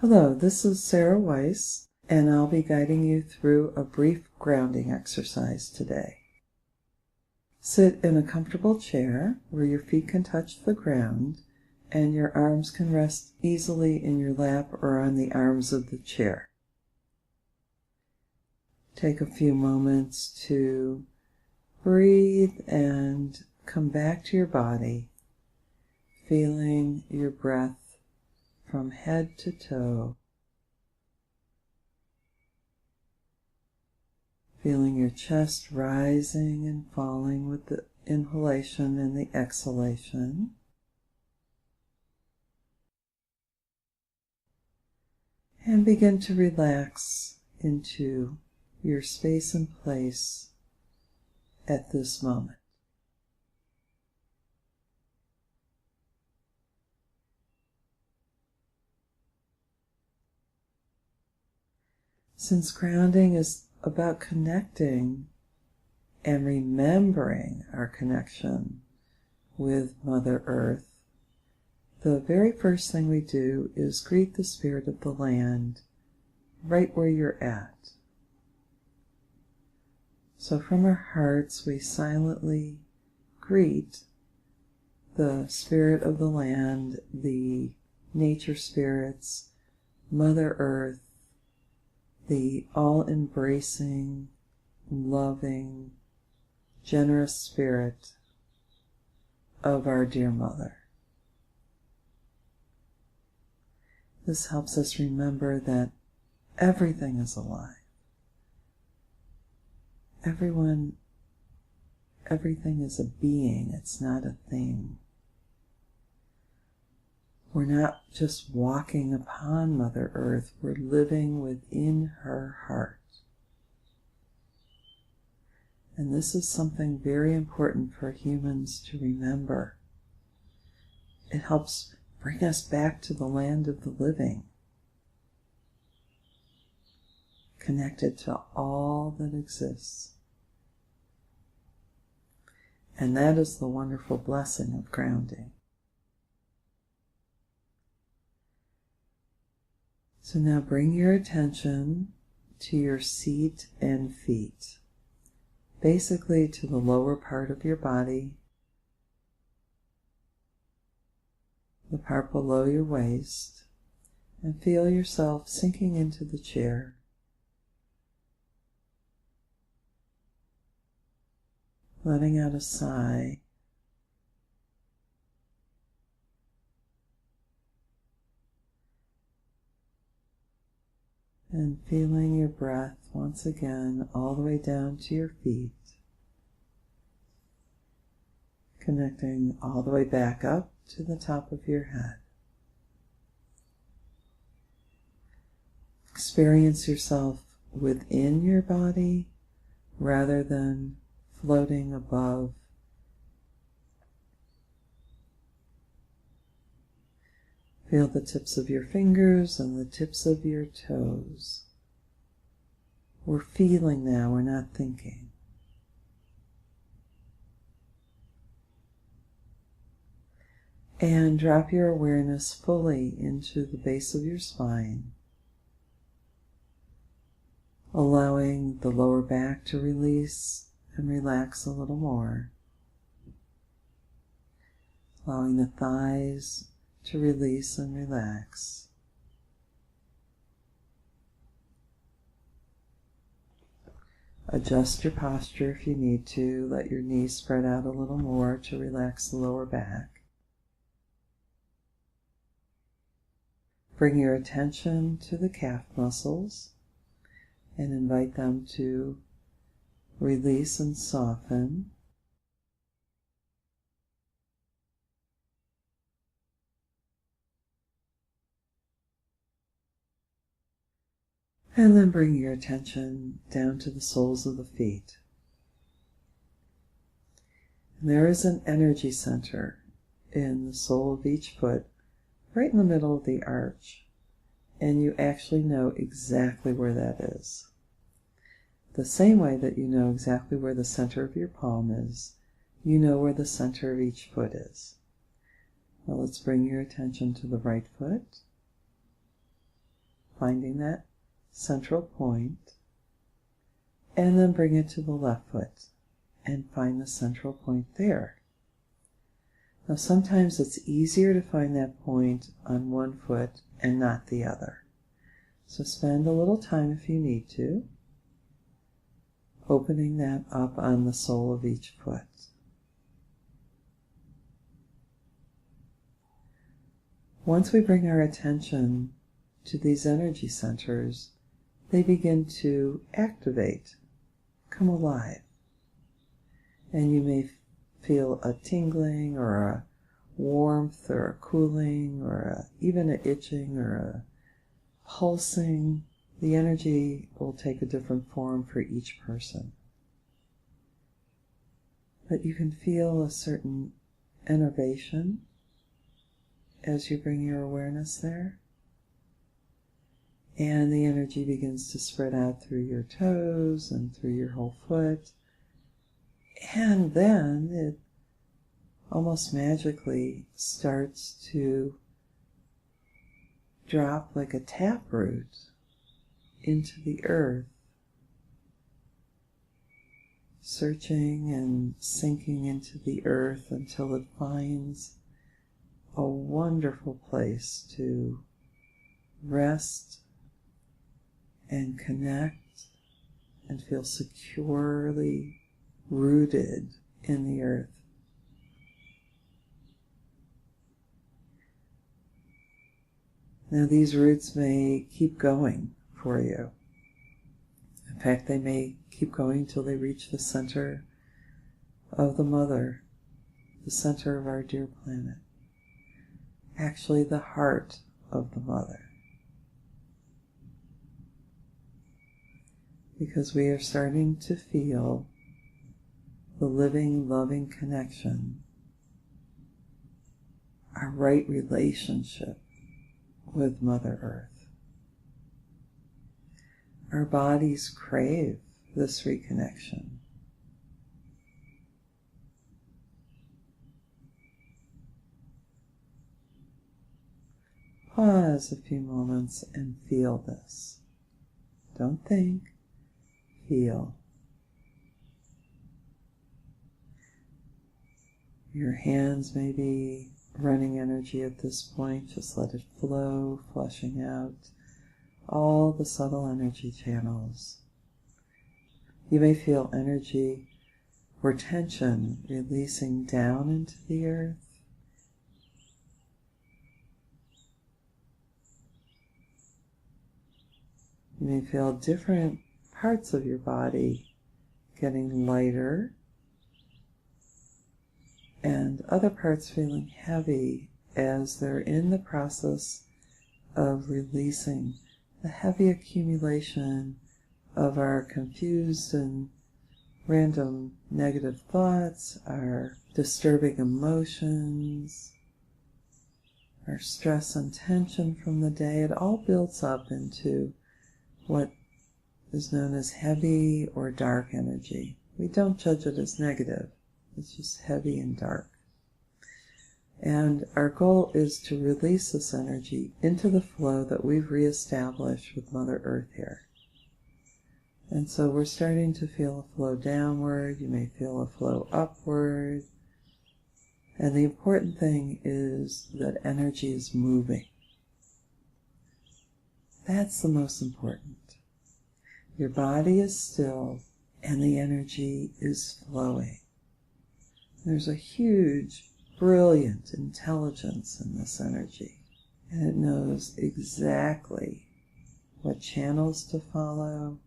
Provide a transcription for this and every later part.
Hello, this is Sarah Weiss, and I'll be guiding you through a brief grounding exercise today. Sit in a comfortable chair where your feet can touch the ground and your arms can rest easily in your lap or on the arms of the chair. Take a few moments to breathe and come back to your body, feeling your breath from head to toe, feeling your chest rising and falling with the inhalation and the exhalation. And begin to relax into your space and place at this moment. Since grounding is about connecting and remembering our connection with Mother Earth, the very first thing we do is greet the spirit of the land right where you're at. So from our hearts we silently greet the spirit of the land, the nature spirits, Mother Earth, the all-embracing, loving, generous spirit of our dear Mother. This helps us remember that everything is alive. Everything is a being, it's not a thing. We're not just walking upon Mother Earth, we're living within her heart. And this is something very important for humans to remember. It helps bring us back to the land of the living, connected to all that exists. And that is the wonderful blessing of grounding. So now bring your attention to your seat and feet, basically to the lower part of your body, the part below your waist, and feel yourself sinking into the chair. Letting out a sigh. And feeling your breath once again all the way down to your feet, connecting all the way back up to the top of your head. Experience yourself within your body rather than floating above. Feel the tips of your fingers and the tips of your toes. We're feeling now, we're not thinking. And drop your awareness fully into the base of your spine, allowing the lower back to release and relax a little more, allowing the thighs to release and relax. Adjust your posture if you need to. Let your knees spread out a little more to relax the lower back. Bring your attention to the calf muscles and invite them to release and soften. And then bring your attention down to the soles of the feet. And there is an energy center in the sole of each foot, right in the middle of the arch. And you actually know exactly where that is. The same way that you know exactly where the center of your palm is, you know where the center of each foot is. Now let's bring your attention to the right foot. finding that central point, and then bring it to the left foot and find the central point there. Now sometimes it's easier to find that point on one foot and not the other. So spend a little time if you need to, opening that up on the sole of each foot. Once we bring our attention to these energy centers, they begin to activate, come alive. And you may feel a tingling or a warmth or a cooling or even an itching or a pulsing. The energy will take a different form for each person. But you can feel a certain innervation as you bring your awareness there. And the energy begins to spread out through your toes and through your whole foot. And then it almost magically starts to drop like a taproot into the earth, searching and sinking into the earth until it finds a wonderful place to rest and connect and feel securely rooted in the earth. Now these roots may keep going for you. In fact, they may keep going till they reach the center of the mother, the center of our dear planet. Actually, the heart of the mother. Because we are starting to feel the living, loving connection, our right relationship with Mother Earth. Our bodies crave this reconnection. Pause a few moments and feel this. Don't think, feel. Your hands may be running energy at this point. Just let it flow, flushing out all the subtle energy channels. You may feel energy or tension releasing down into the earth. You may feel different parts of your body getting lighter and other parts feeling heavy as they're in the process of releasing the heavy accumulation of our confused and random negative thoughts, our disturbing emotions, our stress and tension from the day. It all builds up into what is known as heavy or dark energy. We don't judge it as negative. It's just heavy and dark. And our goal is to release this energy into the flow that we've reestablished with Mother Earth here. And so we're starting to feel a flow downward. You may feel a flow upward. And the important thing is that energy is moving. That's the most important. Your body is still and the energy is flowing. There's a huge, brilliant intelligence in this energy, and it knows exactly what channels to follow,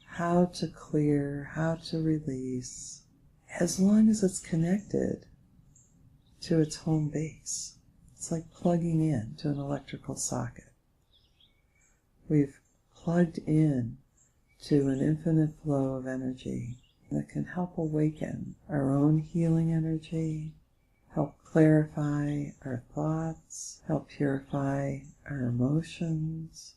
how to clear, how to release, as long as it's connected to its home base. It's like plugging in to an electrical socket. We've plugged in to an infinite flow of energy that can help awaken our own healing energy, help clarify our thoughts, help purify our emotions,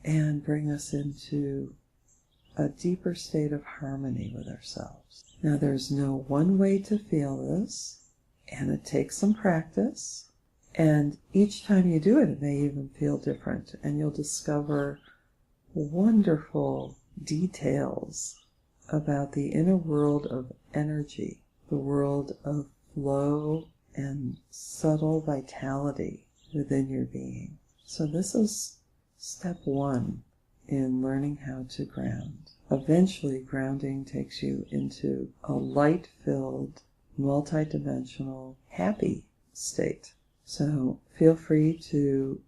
and bring us into a deeper state of harmony with ourselves. Now, there's no one way to feel this, and it takes some practice, And each time you do it, it may even feel different, and you'll discover wonderful details about the inner world of energy, the world of flow and subtle vitality within your being. So this is step one in learning how to ground. Eventually, grounding takes you into a light-filled, multidimensional, happy state. So feel free to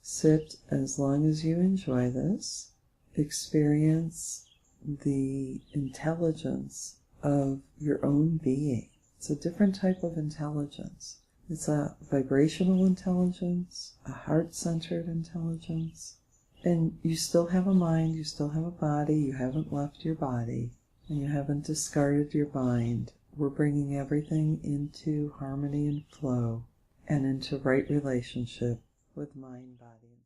sit as long as you enjoy this. Experience the intelligence of your own being. It's a different type of intelligence. It's a vibrational intelligence, a heart-centered intelligence. And you still have a mind, you still have a body, you haven't left your body, and you haven't discarded your mind. We're bringing everything into harmony and flow, and into right relationship with mind, body, and